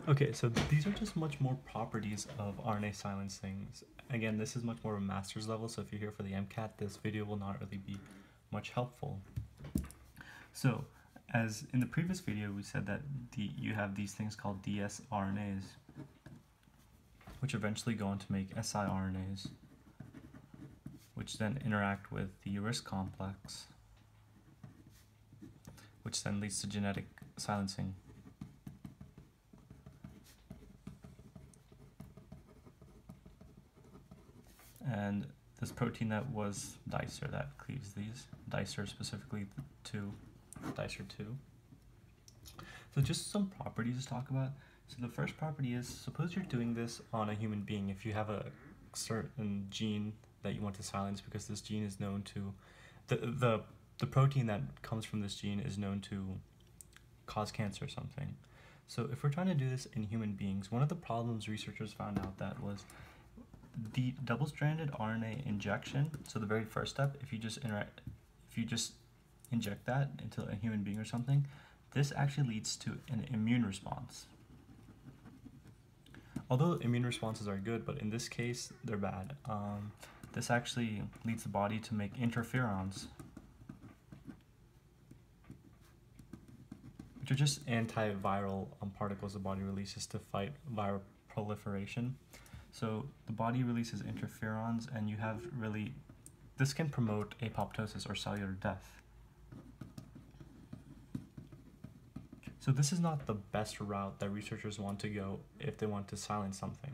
Okay, so these are just much more properties of RNA silencing. Again, this is much more of a master's level, so if you're here for the MCAT, this video will not really be much helpful. So, as in the previous video, we said that you have these things called dsRNAs, which eventually go on to make siRNAs, which then interact with the RISC complex, which then leads to genetic silencing. And this protein that was dicer that cleaves these, dicer specifically dicer 2. So just some properties to talk about. So the first property is, suppose you're doing this on a human being. If you have a certain gene that you want to silence because this gene is known to, the protein that comes from this gene is known to cause cancer or something. So if we're trying to do this in human beings, one of the problems researchers found out that was the double-stranded RNA injection. So the very first step, if you just inject that into a human being or something, this actually leads to an immune response. Although immune responses are good, but in this case, they're bad. This actually leads the body to make interferons, which are just antiviral particles the body releases to fight viral proliferation. So the body releases interferons, and you have this can promote apoptosis or cellular death. So this is not the best route that researchers want to go if they want to silence something.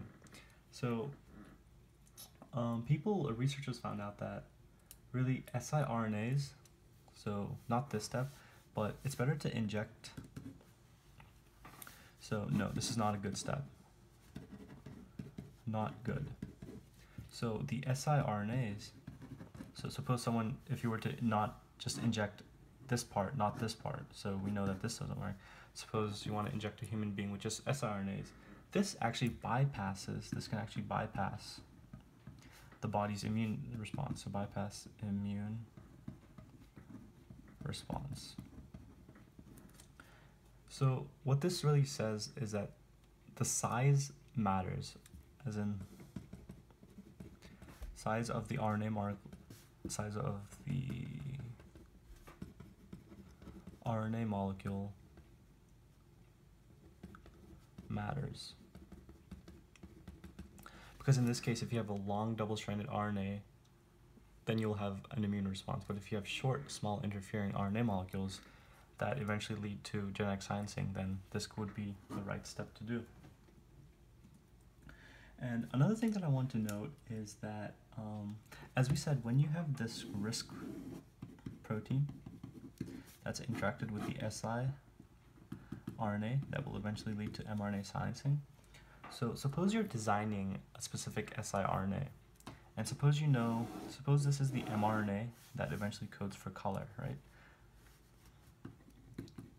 So researchers found out that really siRNAs, so not this step, but it's better to inject. So no, this is not a good step. Not good. So the siRNAs, so suppose if you were to not just inject this part, not this part, so we know that this doesn't work. Suppose you want to inject a human being with just siRNAs. This can actually bypass the body's immune response, so bypass immune response. So what this really says is that the size matters, as in size of the RNA molecule matters. Because in this case, if you have a long double-stranded RNA, then you'll have an immune response. But if you have short, small interfering RNA molecules that eventually lead to genetic silencing, then this would be the right step to do. And another thing that I want to note is that, as we said, when you have this RISC protein that's interacted with the siRNA, that will eventually lead to mRNA silencing. So suppose you're designing a specific siRNA, and suppose this is the mRNA that eventually codes for color, right?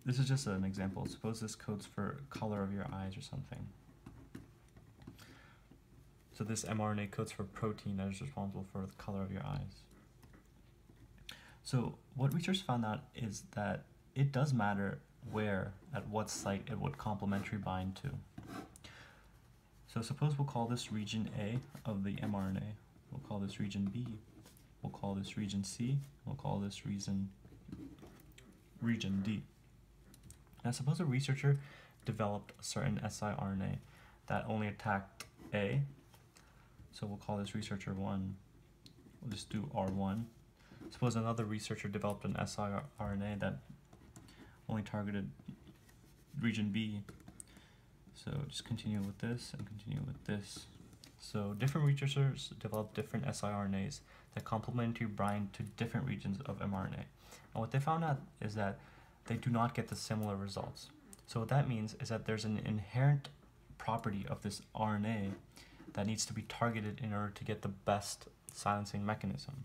This is just an example. Suppose this codes for color of your eyes or something. So this mRNA codes for protein that is responsible for the color of your eyes. So what researchers found out is that it does matter at what site it would complementary bind to. So suppose we'll call this region A of the mRNA, we'll call this region B, we'll call this region C, we'll call this region D. Now suppose a researcher developed a certain siRNA that only attacked A, so we'll call this researcher 1, we'll just do R1. Suppose another researcher developed an siRNA that only targeted region B, so just continue with this and continue with this. So different researchers developed different siRNAs that complementary bind to different regions of mRNA. And what they found out is that they do not get the similar results. So what that means is that there's an inherent property of this RNA that needs to be targeted in order to get the best silencing mechanism.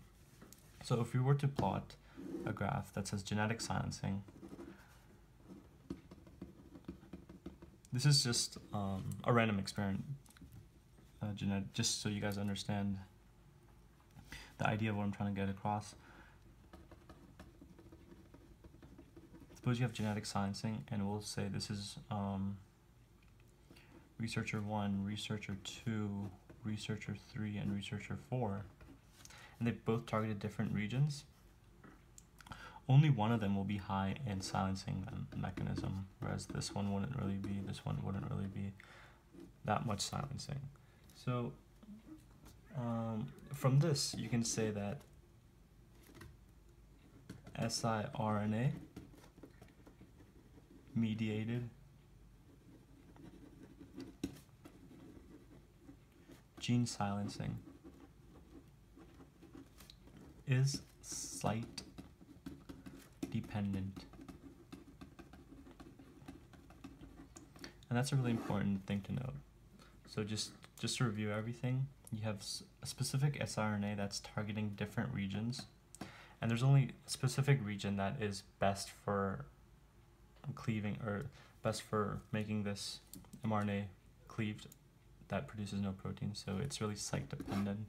So if we were to plot a graph that says genetic silencing, this is just a random experiment, just so you guys understand the idea of what I'm trying to get across. Suppose you have genetic silencing, and we'll say this is researcher 1, researcher 2, researcher 3, and researcher 4, and they both targeted different regions, only one of them will be high in silencing mechanism, whereas this one wouldn't really be, that much silencing. So from this, you can say that siRNA mediated gene silencing is site dependent. And that's a really important thing to note. So just to review everything, you have a specific siRNA that's targeting different regions, and there's only a specific region that is best for cleaving, or best for making this mRNA cleaved that produces no protein, so it's really site dependent.